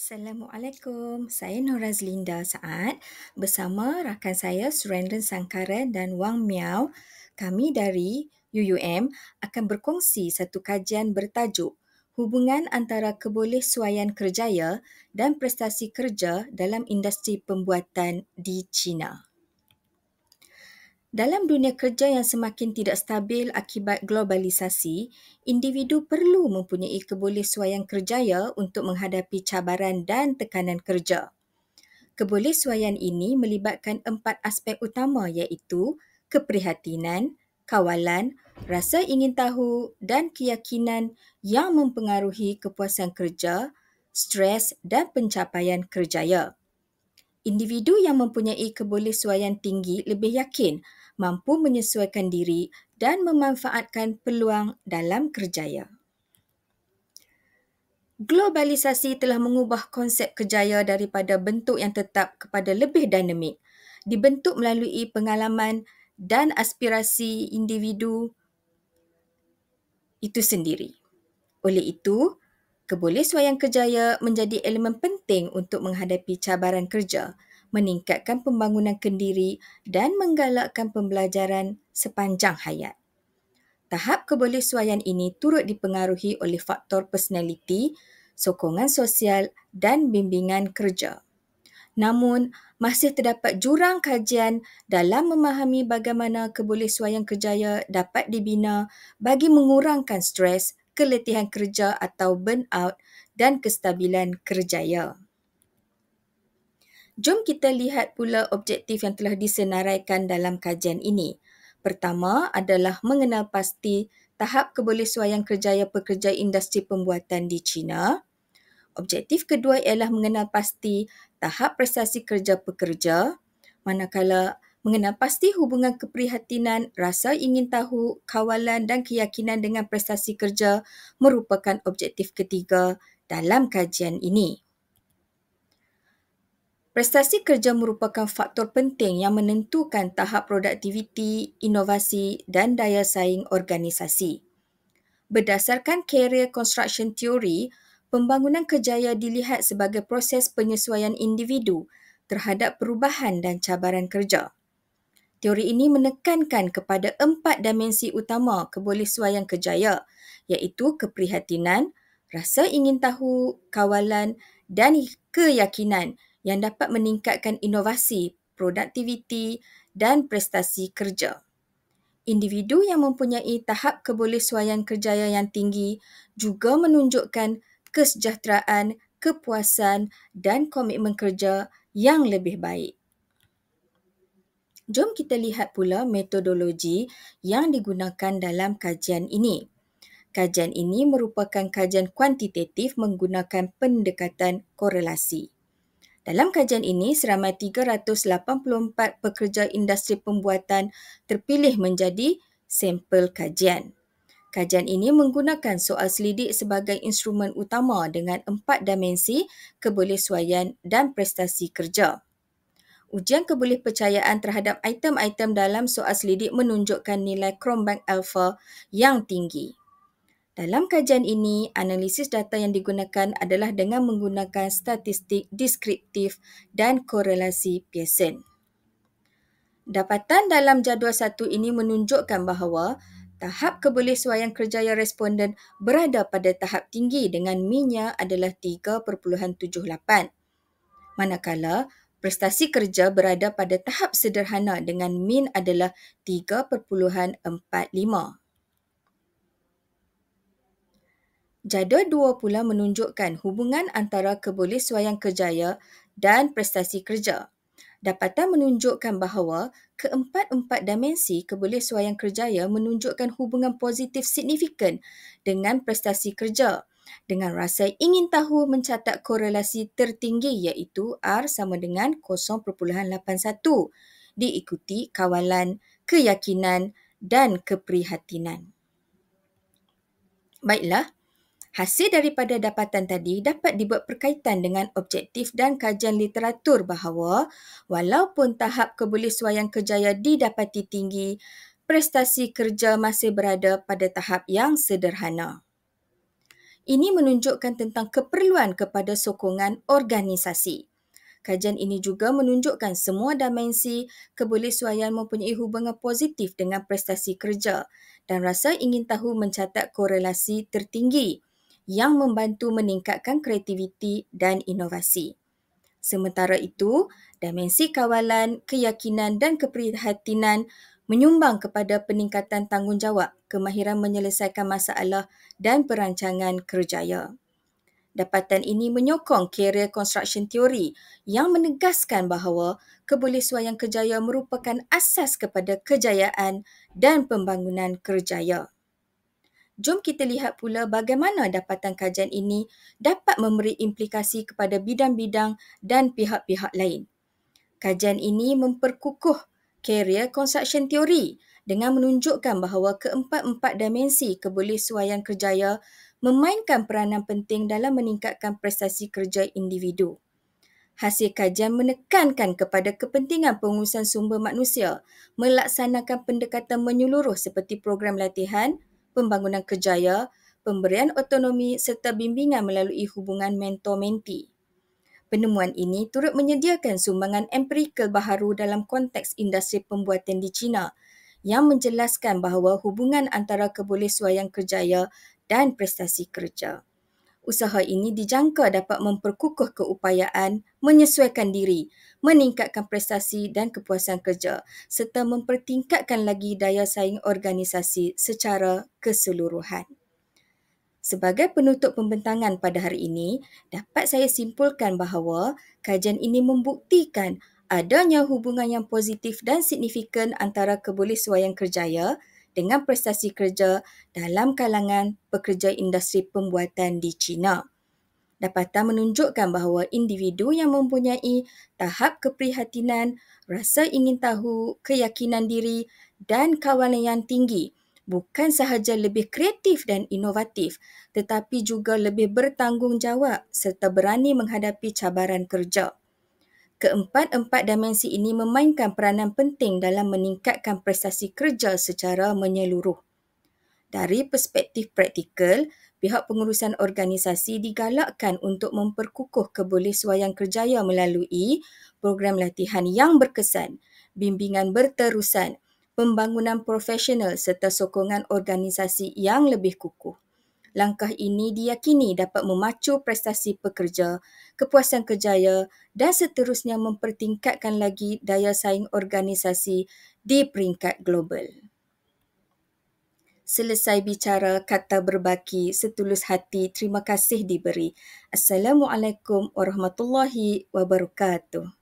Assalamualaikum, saya Norazlinda Saad bersama rakan saya Surendran Sangkaran dan Wang Miao. Kami dari UUM akan berkongsi satu kajian bertajuk Hubungan antara kebolehsuaian kerjaya dan prestasi kerja dalam industri pembuatan di China. Dalam dunia kerja yang semakin tidak stabil akibat globalisasi, individu perlu mempunyai kebolehsuaian kerjaya untuk menghadapi cabaran dan tekanan kerja. Kebolehsuaian ini melibatkan 4 aspek utama iaitu keprihatinan, kawalan, rasa ingin tahu dan keyakinan yang mempengaruhi kepuasan kerja, stres dan pencapaian kerjaya. Individu yang mempunyai kebolehsuaian tinggi lebih yakin mampu menyesuaikan diri dan memanfaatkan peluang dalam kerjaya. Globalisasi telah mengubah konsep kerjaya daripada bentuk yang tetap kepada lebih dinamik, dibentuk melalui pengalaman dan aspirasi individu itu sendiri. Oleh itu, kebolehsuaian kerjaya menjadi elemen penting untuk menghadapi cabaran kerja, meningkatkan pembangunan kendiri dan menggalakkan pembelajaran sepanjang hayat. Tahap kebolehsuaian ini turut dipengaruhi oleh faktor personaliti, sokongan sosial dan bimbingan kerja. Namun, masih terdapat jurang kajian dalam memahami bagaimana kebolehsuaian kerjaya dapat dibina bagi mengurangkan stres, keletihan kerja atau burnout dan kestabilan kerjaya. Jom kita lihat pula objektif yang telah disenaraikan dalam kajian ini. Pertama adalah mengenal pasti tahap kebolehsuaian kerjaya pekerja industri pembuatan di China. Objektif kedua ialah mengenal pasti tahap prestasi kerja pekerja, manakala mengenal pasti hubungan keprihatinan, rasa ingin tahu, kawalan dan keyakinan dengan prestasi kerja merupakan objektif ketiga dalam kajian ini. Prestasi kerja merupakan faktor penting yang menentukan tahap produktiviti, inovasi dan daya saing organisasi. Berdasarkan Career Construction Theory, pembangunan kerjaya dilihat sebagai proses penyesuaian individu terhadap perubahan dan cabaran kerja. Teori ini menekankan kepada 4 dimensi utama kebolehsuaian kerjaya, iaitu keprihatinan, rasa ingin tahu, kawalan dan keyakinan yang dapat meningkatkan inovasi, produktiviti dan prestasi kerja. Individu yang mempunyai tahap kebolehsuaian kerjaya yang tinggi juga menunjukkan kesejahteraan, kepuasan dan komitmen kerja yang lebih baik. Jom kita lihat pula metodologi yang digunakan dalam kajian ini. Kajian ini merupakan kajian kuantitatif menggunakan pendekatan korelasi. Dalam kajian ini, seramai 384 pekerja industri pembuatan terpilih menjadi sampel kajian. Kajian ini menggunakan soal selidik sebagai instrumen utama dengan 4 dimensi kebolehsuaian dan prestasi kerja. Ujian kebolehpercayaan terhadap item-item dalam soal selidik menunjukkan nilai Cronbach alpha yang tinggi. Dalam kajian ini, analisis data yang digunakan adalah dengan menggunakan statistik deskriptif dan korelasi Pearson. Dapatan dalam jadual 1 ini menunjukkan bahawa tahap kebolehsuaian kerjaya responden berada pada tahap tinggi dengan minnya adalah 3.78. Manakala prestasi kerja berada pada tahap sederhana dengan min adalah 3.45. Jadual 2 pula menunjukkan hubungan antara kebolehsuaian kerjaya dan prestasi kerja. Dapatan menunjukkan bahawa keempat-empat dimensi kebolehsuaian kerjaya menunjukkan hubungan positif signifikan dengan prestasi kerja, dengan rasa ingin tahu mencatat korelasi tertinggi iaitu R sama dengan 0.81, diikuti kawalan, keyakinan dan keprihatinan. Baiklah, hasil daripada dapatan tadi dapat dibuat berkaitan dengan objektif dan kajian literatur bahawa walaupun tahap kebolehsuaian kerjaya didapati tinggi, prestasi kerja masih berada pada tahap yang sederhana. Ini menunjukkan tentang keperluan kepada sokongan organisasi. Kajian ini juga menunjukkan semua dimensi kebolehsuaian mempunyai hubungan positif dengan prestasi kerja dan rasa ingin tahu mencatat korelasi tertinggi yang membantu meningkatkan kreativiti dan inovasi. Sementara itu, dimensi kawalan, keyakinan dan keprihatinan menyumbang kepada peningkatan tanggungjawab, kemahiran menyelesaikan masalah dan perancangan kerjaya. Dapatan ini menyokong career construction theory yang menegaskan bahawa kebolehsuaian kerjaya merupakan asas kepada kejayaan dan pembangunan kerjaya. Jom kita lihat pula bagaimana dapatan kajian ini dapat memberi implikasi kepada bidang-bidang dan pihak-pihak lain. Kajian ini memperkukuh career construction theory dengan menunjukkan bahawa keempat-empat dimensi kebolehsuaian kerjaya memainkan peranan penting dalam meningkatkan prestasi kerja individu. Hasil kajian menekankan kepada kepentingan pengurusan sumber manusia melaksanakan pendekatan menyeluruh seperti program latihan, pembangunan kerjaya, pemberian autonomi serta bimbingan melalui hubungan mentor-mentee. Penemuan ini turut menyediakan sumbangan empirikal baharu dalam konteks industri pembuatan di China yang menjelaskan bahawa hubungan antara kebolehsuaian kerjaya dan prestasi kerja. Usaha ini dijangka dapat memperkukuh keupayaan, menyesuaikan diri, meningkatkan prestasi dan kepuasan kerja serta mempertingkatkan lagi daya saing organisasi secara keseluruhan. Sebagai penutup pembentangan pada hari ini, dapat saya simpulkan bahawa kajian ini membuktikan adanya hubungan yang positif dan signifikan antara kebolehsuaian kerjaya dengan prestasi kerja dalam kalangan pekerja industri pembuatan di China. Dapatan menunjukkan bahawa individu yang mempunyai tahap keprihatinan, rasa ingin tahu, keyakinan diri dan kawalan yang tinggi bukan sahaja lebih kreatif dan inovatif tetapi juga lebih bertanggungjawab serta berani menghadapi cabaran kerja. Keempat-empat dimensi ini memainkan peranan penting dalam meningkatkan prestasi kerja secara menyeluruh. Dari perspektif praktikal, pihak pengurusan organisasi digalakkan untuk memperkukuh kebolehsuaian kerjaya melalui program latihan yang berkesan, bimbingan berterusan, pembangunan profesional serta sokongan organisasi yang lebih kukuh. Langkah ini diyakini dapat memacu prestasi pekerja, kepuasan kerjaya dan seterusnya mempertingkatkan lagi daya saing organisasi di peringkat global. Selesai bicara, kata berbaki setulus hati, terima kasih diberi. Assalamualaikum warahmatullahi wabarakatuh.